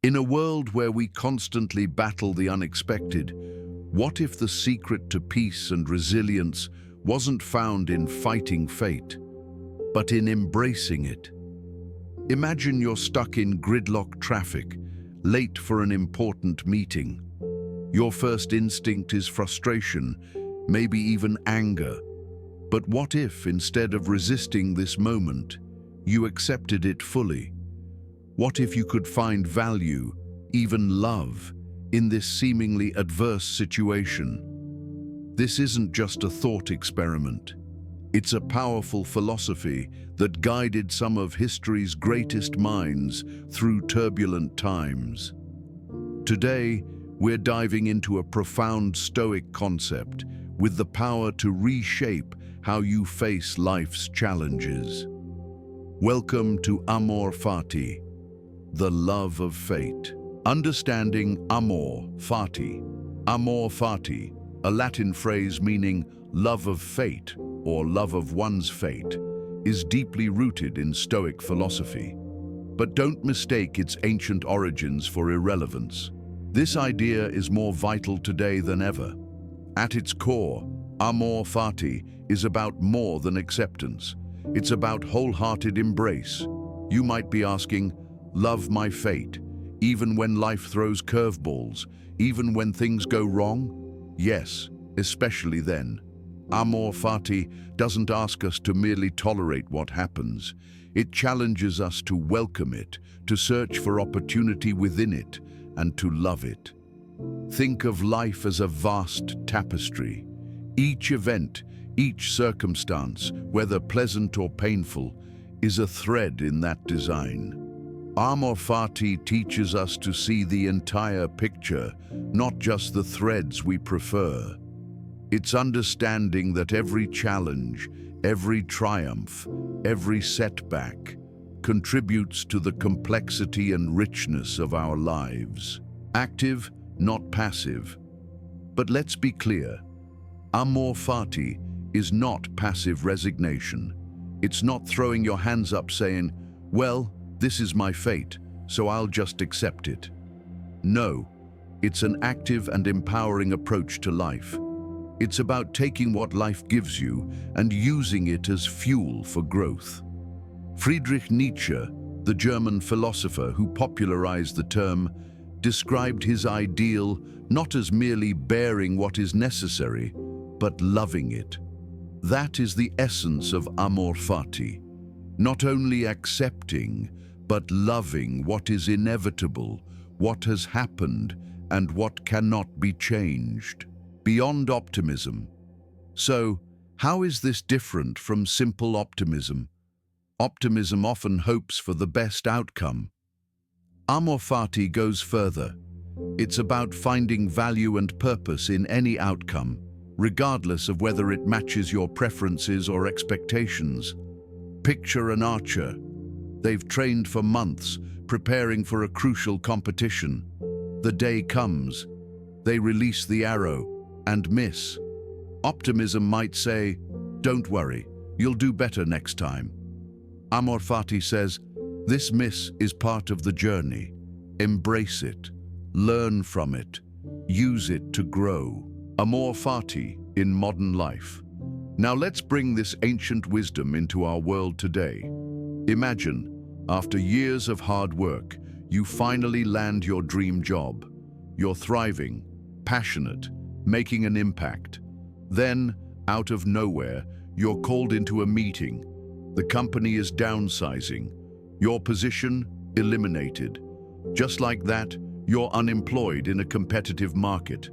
In a world where we constantly battle the unexpected, what if the secret to peace and resilience wasn't found in fighting fate, but in embracing it? Imagine you're stuck in gridlock traffic, late for an important meeting. Your first instinct is frustration, maybe even anger. But what if, instead of resisting this moment, you accepted it fully? What if you could find value, even love, in this seemingly adverse situation? This isn't just a thought experiment. It's a powerful philosophy that guided some of history's greatest minds through turbulent times. Today, we're diving into a profound Stoic concept with the power to reshape how you face life's challenges. Welcome to Amor Fati, the love of fate. Understanding Amor Fati. Amor Fati, a Latin phrase meaning love of fate or love of one's fate, is deeply rooted in Stoic philosophy. But don't mistake its ancient origins for irrelevance. This idea is more vital today than ever. At its core, Amor Fati is about more than acceptance. It's about wholehearted embrace. You might be asking, love my fate, even when life throws curveballs, even when things go wrong? Yes, especially then. Amor Fati doesn't ask us to merely tolerate what happens. It challenges us to welcome it, to search for opportunity within it, and to love it. Think of life as a vast tapestry. Each event, each circumstance, whether pleasant or painful, is a thread in that design. Amor Fati teaches us to see the entire picture, not just the threads we prefer. It's understanding that every challenge, every triumph, every setback contributes to the complexity and richness of our lives. Active, not passive. But let's be clear, Amor Fati is not passive resignation. It's not throwing your hands up saying, well, this is my fate, so I'll just accept it. No, it's an active and empowering approach to life. It's about taking what life gives you and using it as fuel for growth. Friedrich Nietzsche, the German philosopher who popularized the term, described his ideal not as merely bearing what is necessary, but loving it. That is the essence of Amor Fati. Not only accepting, but loving what is inevitable, what has happened, and what cannot be changed. Beyond optimism. So, how is this different from simple optimism? Optimism often hopes for the best outcome. Amor Fati goes further. It's about finding value and purpose in any outcome, regardless of whether it matches your preferences or expectations. Picture an archer. They've trained for months, preparing for a crucial competition. The day comes. They release the arrow and miss. Optimism might say, don't worry, you'll do better next time. Amor Fati says, this miss is part of the journey. Embrace it, learn from it, use it to grow. Amor Fati in modern life. Now let's bring this ancient wisdom into our world today. Imagine, after years of hard work, you finally land your dream job. You're thriving, passionate, making an impact. Then, out of nowhere, you're called into a meeting. The company is downsizing. Your position eliminated. Just like that, you're unemployed in a competitive market.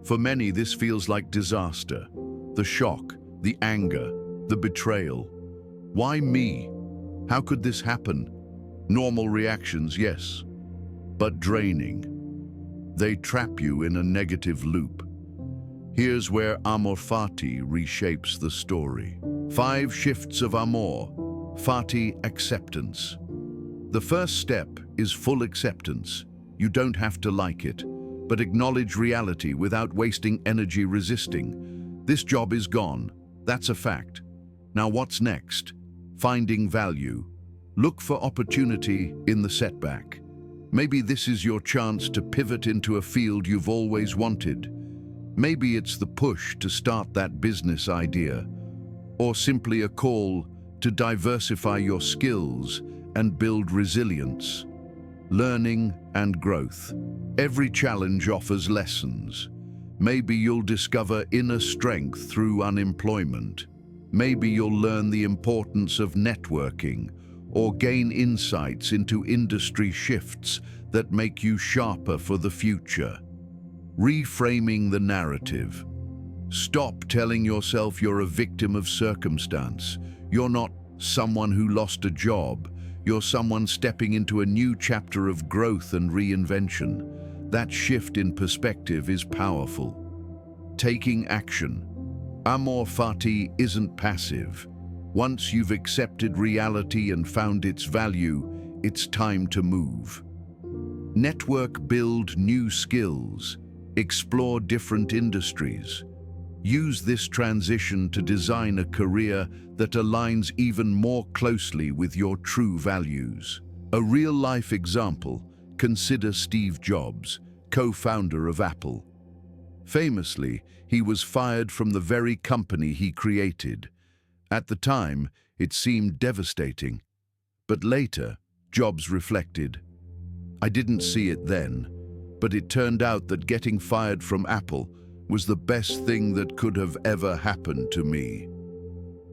For many, this feels like disaster. The shock, the anger, the betrayal. Why me? How could this happen? Normal reactions, yes, but draining. They trap you in a negative loop. Here's where Amor Fati reshapes the story. 5 shifts of Amor Fati acceptance. The first step is full acceptance. You don't have to like it, but acknowledge reality without wasting energy resisting. This job is gone. That's a fact. Now what's next? Finding value. Look for opportunity in the setback. Maybe this is your chance to pivot into a field you've always wanted. Maybe it's the push to start that business idea, or simply a call to diversify your skills and build resilience, learning and growth. Every challenge offers lessons. Maybe you'll discover inner strength through unemployment. Maybe you'll learn the importance of networking or gain insights into industry shifts that make you sharper for the future. Reframing the narrative. Stop telling yourself you're a victim of circumstance. You're not someone who lost a job. You're someone stepping into a new chapter of growth and reinvention. That shift in perspective is powerful. Taking action. Amor Fati isn't passive. Once you've accepted reality and found its value, it's time to move. Network, build new skills, explore different industries. Use this transition to design a career that aligns even more closely with your true values. A real-life example, consider Steve Jobs, co-founder of Apple. Famously, he was fired from the very company he created. At the time, it seemed devastating. But later, Jobs reflected, "I didn't see it then, but it turned out that getting fired from Apple was the best thing that could have ever happened to me."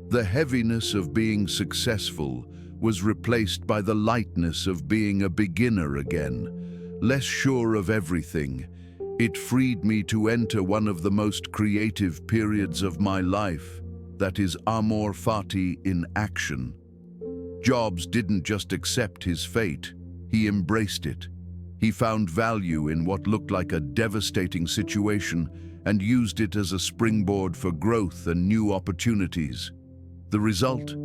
The heaviness of being successful was replaced by the lightness of being a beginner again, less sure of everything. It freed me to enter one of the most creative periods of my life, that is Amor Fati in action. Jobs didn't just accept his fate, he embraced it. He found value in what looked like a devastating situation and used it as a springboard for growth and new opportunities. The result?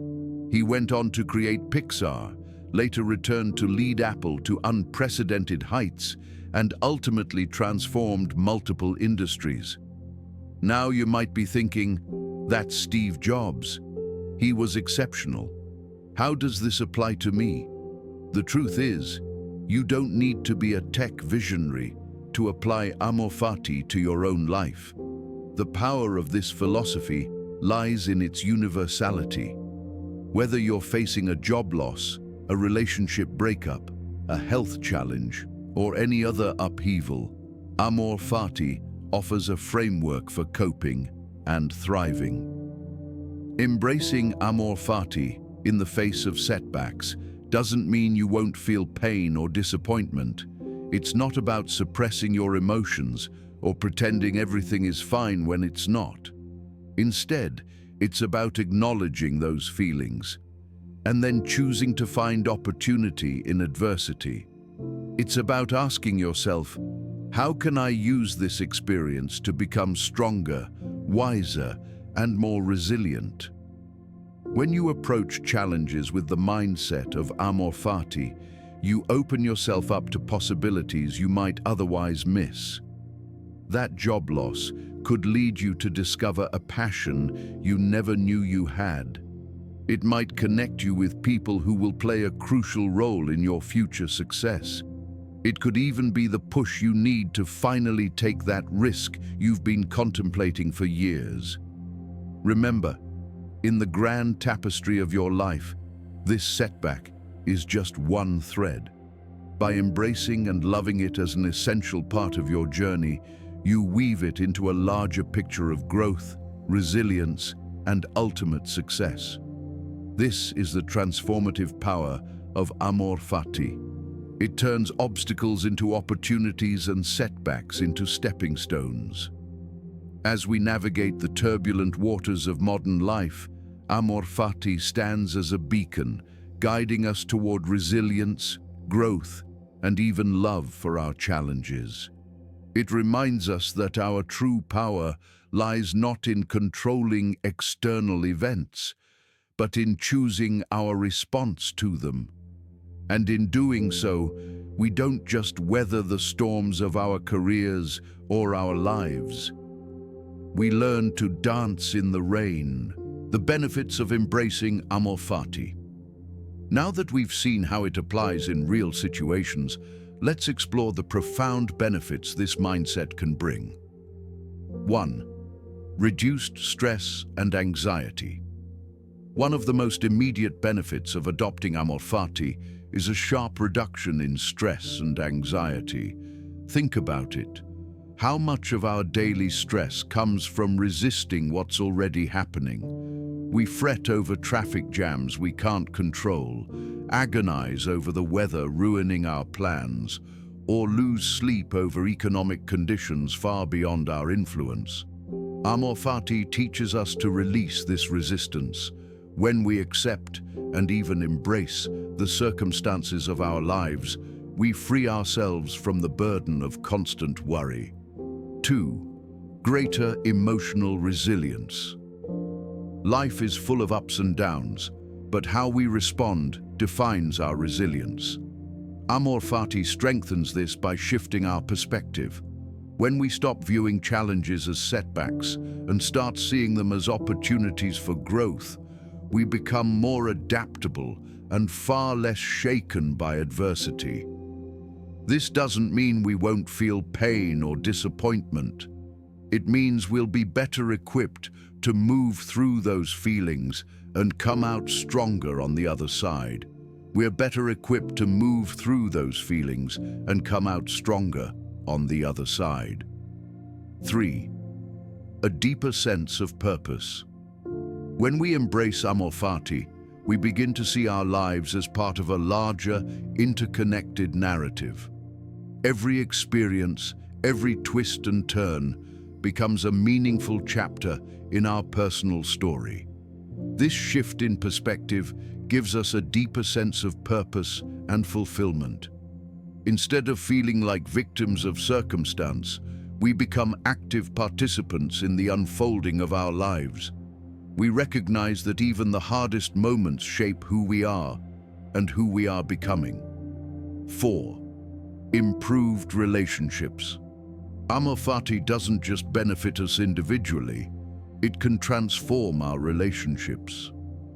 He went on to create Pixar, later returned to lead Apple to unprecedented heights, and ultimately transformed multiple industries. Now you might be thinking, that's Steve Jobs. He was exceptional. How does this apply to me? The truth is, you don't need to be a tech visionary to apply Amor Fati to your own life. The power of this philosophy lies in its universality. Whether you're facing a job loss, a relationship breakup, a health challenge, or any other upheaval, Amor Fati offers a framework for coping and thriving. Embracing Amor Fati in the face of setbacks doesn't mean you won't feel pain or disappointment. It's not about suppressing your emotions or pretending everything is fine when it's not. Instead, it's about acknowledging those feelings and then choosing to find opportunity in adversity. It's about asking yourself, how can I use this experience to become stronger, wiser, and more resilient? When you approach challenges with the mindset of Amor Fati, you open yourself up to possibilities you might otherwise miss. That job loss could lead you to discover a passion you never knew you had. It might connect you with people who will play a crucial role in your future success. It could even be the push you need to finally take that risk you've been contemplating for years. Remember, in the grand tapestry of your life, this setback is just one thread. By embracing and loving it as an essential part of your journey, you weave it into a larger picture of growth, resilience, and ultimate success. This is the transformative power of Amor Fati. It turns obstacles into opportunities and setbacks into stepping stones. As we navigate the turbulent waters of modern life, Amor Fati stands as a beacon, guiding us toward resilience, growth, and even love for our challenges. It reminds us that our true power lies not in controlling external events, but in choosing our response to them. And in doing so, we don't just weather the storms of our careers or our lives. We learn to dance in the rain, the benefits of embracing Amor Fati. Now that we've seen how it applies in real situations, let's explore the profound benefits this mindset can bring. 1. Reduced stress and anxiety. One of the most immediate benefits of adopting Amor Fati is a sharp reduction in stress and anxiety. Think about it. How much of our daily stress comes from resisting what's already happening? We fret over traffic jams we can't control, agonize over the weather ruining our plans, or lose sleep over economic conditions far beyond our influence. Amor Fati teaches us to release this resistance. When we accept and even embrace the circumstances of our lives, we free ourselves from the burden of constant worry. 2. Greater emotional resilience. Life is full of ups and downs, but how we respond defines our resilience. Amor Fati strengthens this by shifting our perspective. When we stop viewing challenges as setbacks and start seeing them as opportunities for growth, we become more adaptable and far less shaken by adversity. This doesn't mean we won't feel pain or disappointment. It means we'll be better equipped to move through those feelings and come out stronger on the other side. We're better equipped to move through those feelings and come out stronger on the other side. 3. A deeper sense of purpose. When we embrace Amor Fati, we begin to see our lives as part of a larger, interconnected narrative. Every experience, every twist and turn becomes a meaningful chapter in our personal story. This shift in perspective gives us a deeper sense of purpose and fulfillment. Instead of feeling like victims of circumstance, we become active participants in the unfolding of our lives. We recognize that even the hardest moments shape who we are and who we are becoming. 4. Improved relationships. Amor Fati doesn't just benefit us individually, it can transform our relationships.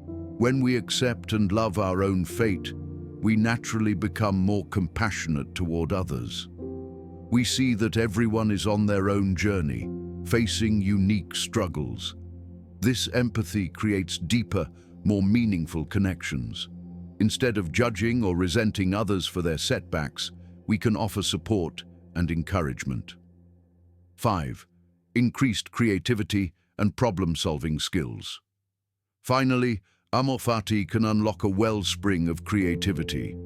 When we accept and love our own fate, we naturally become more compassionate toward others. We see that everyone is on their own journey, facing unique struggles. This empathy creates deeper, more meaningful connections. Instead of judging or resenting others for their setbacks, we can offer support and encouragement. 5. Increased creativity and problem-solving skills. Finally, Amor Fati can unlock a wellspring of creativity.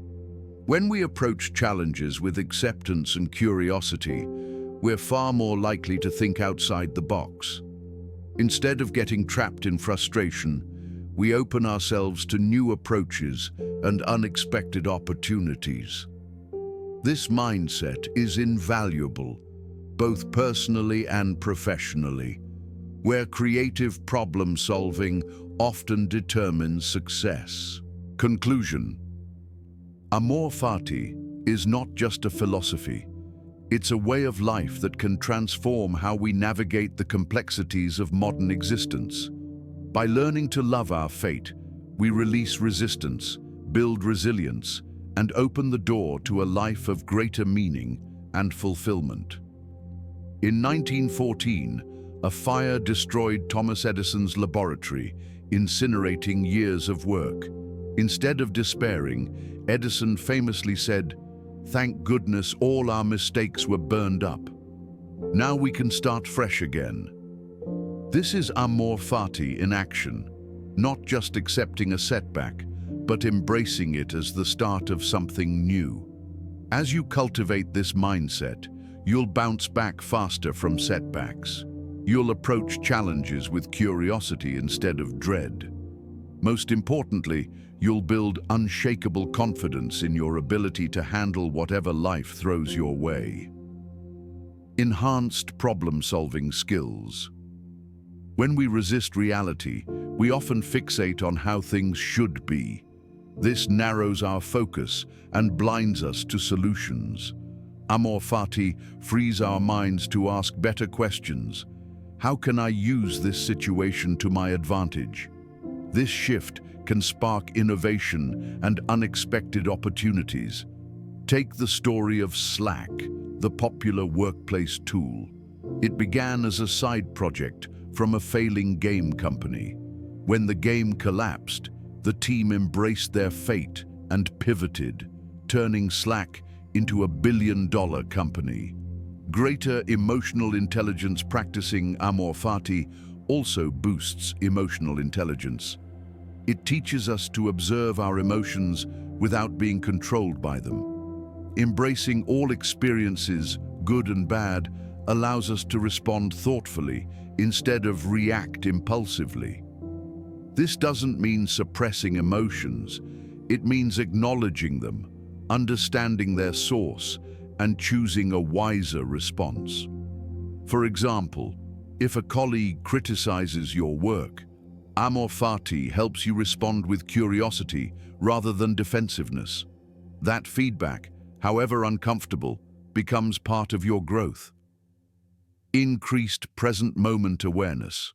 When we approach challenges with acceptance and curiosity, we're far more likely to think outside the box. Instead of getting trapped in frustration, we open ourselves to new approaches and unexpected opportunities. This mindset is invaluable, both personally and professionally, where creative problem-solving often determines success. Conclusion. Amor Fati is not just a philosophy. It's a way of life that can transform how we navigate the complexities of modern existence. By learning to love our fate, we release resistance, build resilience, and open the door to a life of greater meaning and fulfillment. In 1914, a fire destroyed Thomas Edison's laboratory, incinerating years of work. Instead of despairing, Edison famously said, "Thank goodness all our mistakes were burned up. Now we can start fresh again." This is Amor Fati in action, not just accepting a setback, but embracing it as the start of something new. As you cultivate this mindset, you'll bounce back faster from setbacks. You'll approach challenges with curiosity instead of dread. Most importantly, you'll build unshakable confidence in your ability to handle whatever life throws your way. Enhanced problem-solving skills. When we resist reality, we often fixate on how things should be. This narrows our focus and blinds us to solutions. Amor Fati frees our minds to ask better questions. How can I use this situation to my advantage? This shift can spark innovation and unexpected opportunities. Take the story of Slack, the popular workplace tool. It began as a side project from a failing game company. When the game collapsed, the team embraced their fate and pivoted, turning Slack into a billion-dollar company. Greater emotional intelligence practicing Amor Fati also boosts emotional intelligence. It teaches us to observe our emotions without being controlled by them. Embracing all experiences, good and bad, allows us to respond thoughtfully instead of react impulsively. This doesn't mean suppressing emotions. It means acknowledging them, understanding their source, and choosing a wiser response. For example, if a colleague criticizes your work, Amor Fati helps you respond with curiosity rather than defensiveness. That feedback, however uncomfortable, becomes part of your growth. Increased present moment awareness.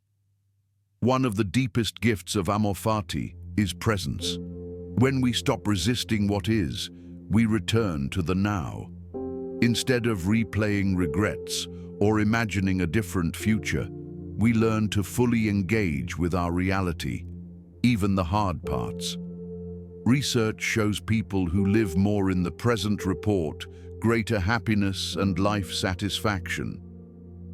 One of the deepest gifts of Amor Fati is presence. When we stop resisting what is, we return to the now. Instead of replaying regrets or imagining a different future, we learn to fully engage with our reality, even the hard parts. Research shows people who live more in the present report greater happiness and life satisfaction.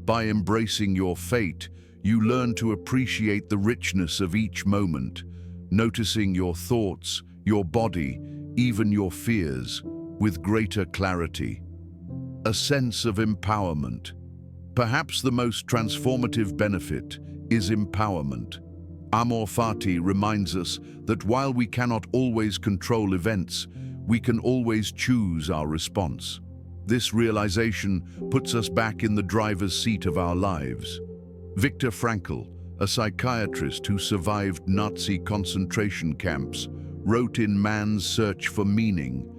By embracing your fate, you learn to appreciate the richness of each moment, noticing your thoughts, your body, even your fears, with greater clarity. A sense of empowerment. Perhaps the most transformative benefit is empowerment. Amor Fati reminds us that while we cannot always control events, we can always choose our response. This realization puts us back in the driver's seat of our lives. Viktor Frankl, a psychiatrist who survived Nazi concentration camps, wrote in Man's Search for Meaning,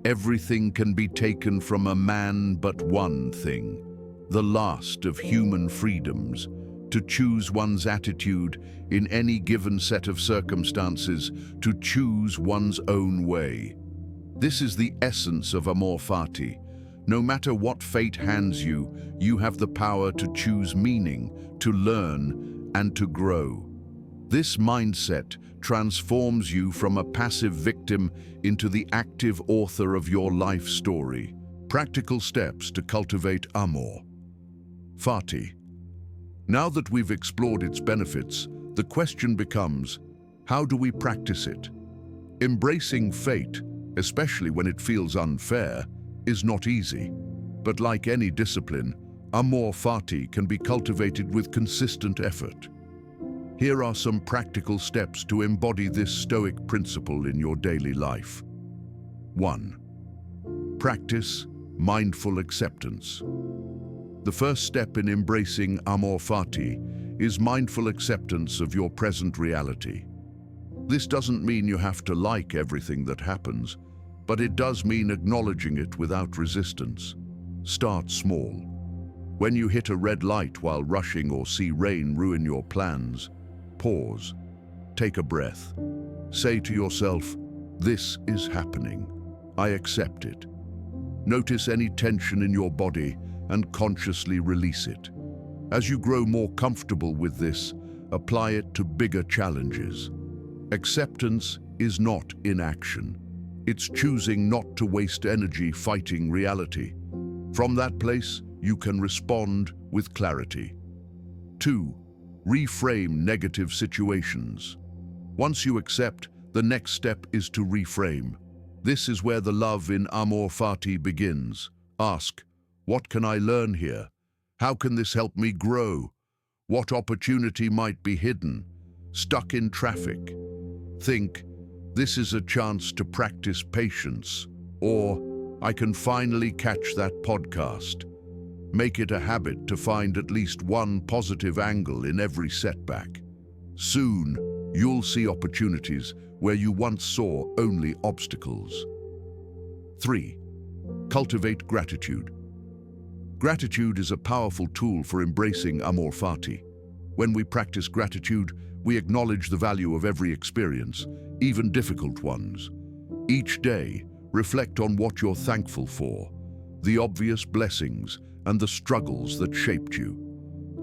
"Everything can be taken from a man but one thing, the last of human freedoms, to choose one's attitude in any given set of circumstances, to choose one's own way." This is the essence of Amor Fati. No matter what fate hands you, you have the power to choose meaning, to learn, and to grow. This mindset transforms you from a passive victim into the active author of your life story. Practical steps to cultivate Amor Fati. Now that we've explored its benefits, the question becomes, how do we practice it? Embracing fate, especially when it feels unfair, is not easy. But like any discipline, Amor Fati can be cultivated with consistent effort. Here are some practical steps to embody this Stoic principle in your daily life. 1. Practice mindful acceptance. The first step in embracing Amor Fati is mindful acceptance of your present reality. This doesn't mean you have to like everything that happens, but it does mean acknowledging it without resistance. Start small. When you hit a red light while rushing or see rain ruin your plans, pause. Take a breath. Say to yourself, "This is happening. I accept it." Notice any tension in your body and consciously release it. As you grow more comfortable with this, apply it to bigger challenges. Acceptance is not inaction. It's choosing not to waste energy fighting reality. From that place, you can respond with clarity. 2. Reframe negative situations. Once you accept, the next step is to reframe. This is where the love in Amor Fati begins. Ask, what can I learn here? How can this help me grow? What opportunity might be hidden? Stuck in traffic? Think, this is a chance to practice patience, or I can finally catch that podcast. Make it a habit to find at least one positive angle in every setback. Soon, you'll see opportunities where you once saw only obstacles. 3. Cultivate gratitude. Gratitude is a powerful tool for embracing Amor Fati. When we practice gratitude, we acknowledge the value of every experience, even difficult ones. Each day, Reflect on what you're thankful for, the obvious blessings and the struggles that shaped you.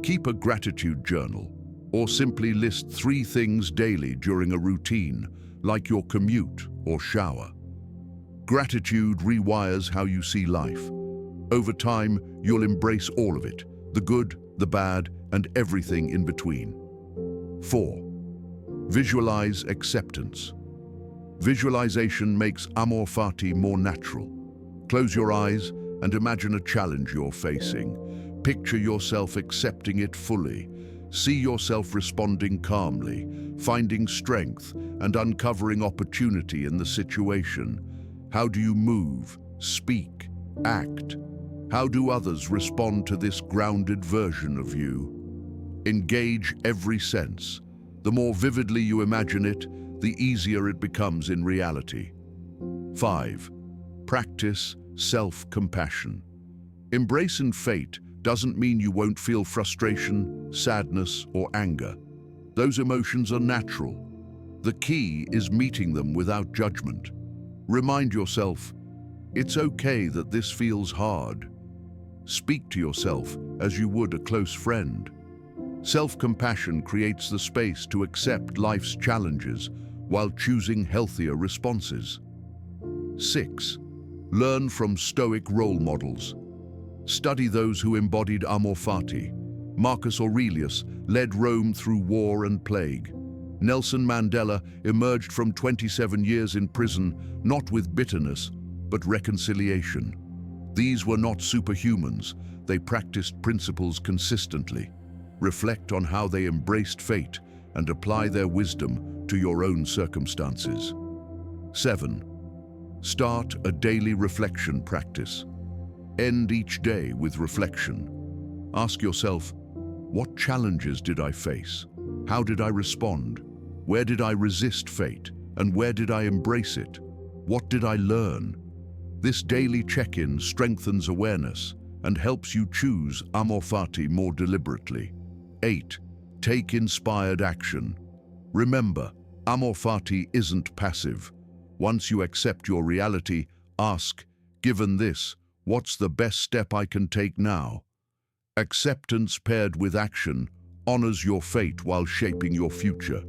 Keep a gratitude journal, or simply list 3 things daily during a routine, like your commute or shower. Gratitude rewires how you see life. Over time, you'll embrace all of it, the good, the bad, and everything in between. 4. Visualize acceptance. Visualization makes Amor Fati more natural. Close your eyes and imagine a challenge you're facing. Picture yourself accepting it fully. See yourself responding calmly, finding strength and uncovering opportunity in the situation. How do you move, speak, act? How do others respond to this grounded version of you? Engage every sense. The more vividly you imagine it, the easier it becomes in reality. 5. Practice self-compassion. Embracing fate doesn't mean you won't feel frustration, sadness, or anger. Those emotions are natural. The key is meeting them without judgment. Remind yourself, it's okay that this feels hard. Speak to yourself as you would a close friend. Self-compassion creates the space to accept life's challenges while choosing healthier responses. 6. Learn from Stoic role models. Study those who embodied Amor Fati. Marcus Aurelius led Rome through war and plague. Nelson Mandela emerged from 27 years in prison, not with bitterness, but reconciliation. These were not superhumans. They practiced principles consistently. Reflect on how they embraced fate and apply their wisdom to your own circumstances. 7. Start a daily reflection practice. End each day with reflection. Ask yourself, what challenges did I face? How did I respond? Where did I resist fate? And where did I embrace it? What did I learn? This daily check-in strengthens awareness and helps you choose Amor Fati more deliberately. 8. Take inspired action. Remember, Amor Fati isn't passive. Once you accept your reality, ask, given this, what's the best step I can take now? Acceptance paired with action honors your fate while shaping your future.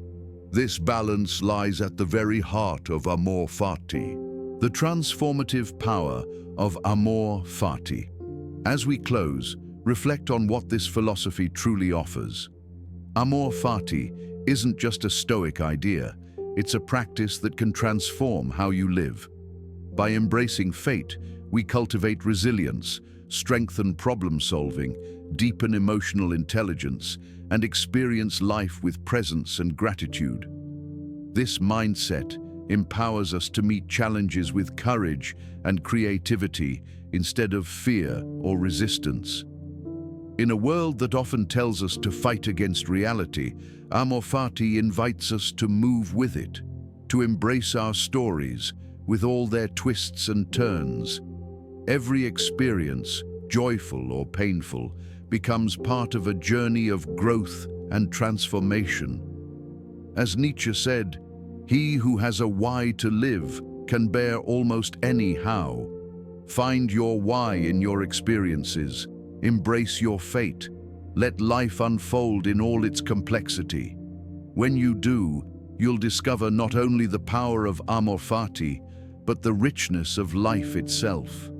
This balance lies at the very heart of Amor Fati, the transformative power of Amor Fati. As we close, reflect on what this philosophy truly offers. Amor Fati isn't just a Stoic idea, it's a practice that can transform how you live. By embracing fate, we cultivate resilience, strengthen problem-solving, deepen emotional intelligence, and experience life with presence and gratitude. This mindset empowers us to meet challenges with courage and creativity instead of fear or resistance. In a world that often tells us to fight against reality, Amor Fati invites us to move with it, to embrace our stories with all their twists and turns. Every experience, joyful or painful, becomes part of a journey of growth and transformation. As Nietzsche said, "He who has a why to live can bear almost any how." Find your why in your experiences. Embrace your fate. Let life unfold in all its complexity. When you do, you'll discover not only the power of Amor Fati, but the richness of life itself.